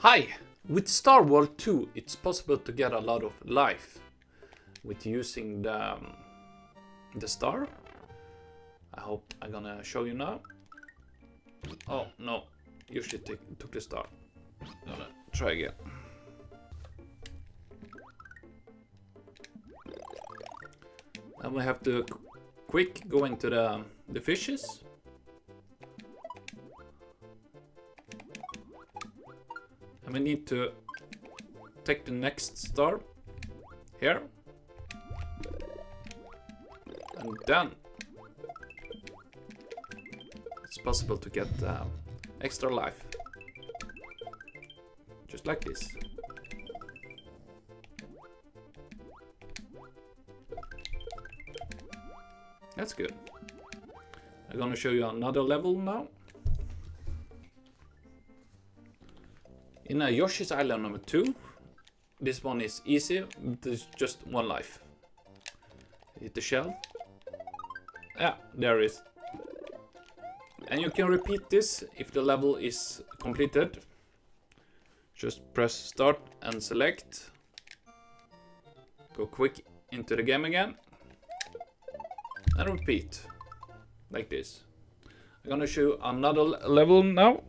Hi! With Star World 2 it's possible to get a lot of life with using the star. I hope I'm gonna show you now. Oh no, you should took the star. I'm gonna try again. And we have to quick go into the fishes. And we need to take the next star here. And then it's possible to get extra life. Just like this. That's good. I'm gonna show you another level now. In Yoshi's Island number 2, this one is easy, there's just one life. Hit the shell. Yeah, there it is. And you can repeat this if the level is completed. Just press start and select. Go quick into the game again. And repeat. Like this. I'm gonna show you another level now.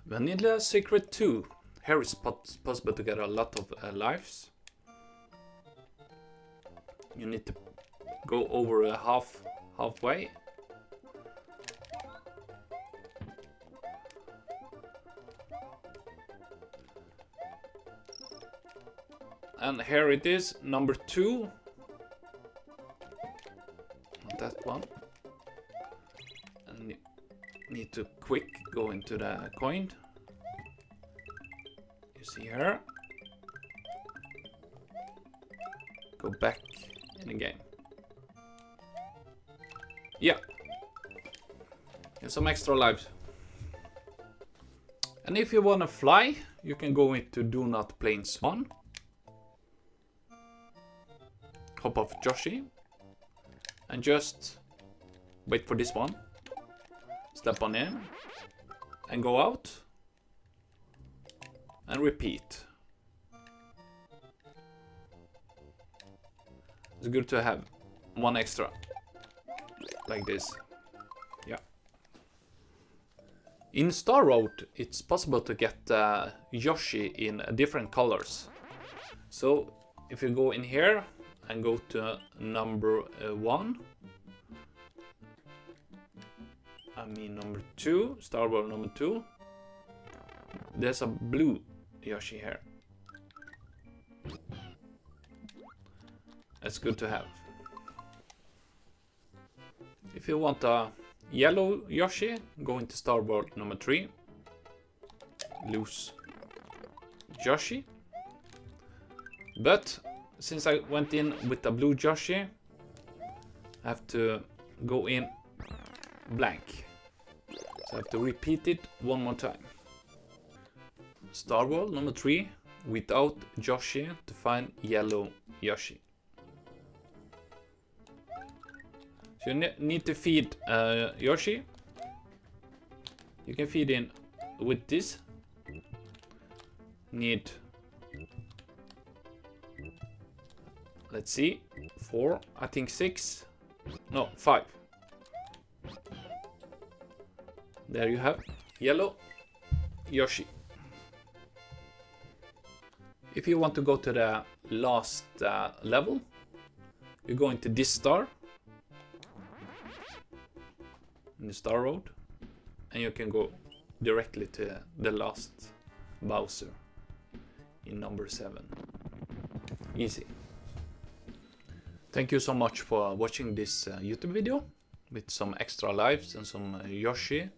Vanilla Secret 2. Here is possible to get a lot of lives. You need to go over halfway. And here it is, number 2. That one. And you need to quick go into the coin. You see here. Go back in the game. Yeah. And some extra lives. And if you wanna fly, you can go into Do Not Planes 1. Hop off Yoshi. And just wait for this one. Step on in. And go out. And repeat. It's good to have one extra. Like this. Yeah. In Star Road, it's possible to get Yoshi in different colors. So if you go in here and go to number 1. I mean number 2, Star World number 2. There's a blue Yoshi here. That's good to have. If you want a yellow Yoshi, go into Star World number 3. Lose Yoshi. But since I went in with the blue Yoshi, I have to go in blank. So I have to repeat it one more time. Star World number 3 without Yoshi to find yellow Yoshi. So you need to feed Yoshi. You can feed in with this. Need, let's see, 4, I think 6, no 5. There you have yellow Yoshi. If you want to go to the last level, you go into this star in the Star Road, and you can go directly to the last Bowser in number 7. Easy. Thank you so much for watching this YouTube video with some extra lives and some Yoshi,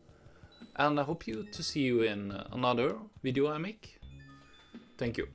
and I hope to see you in another video I make. Thank you.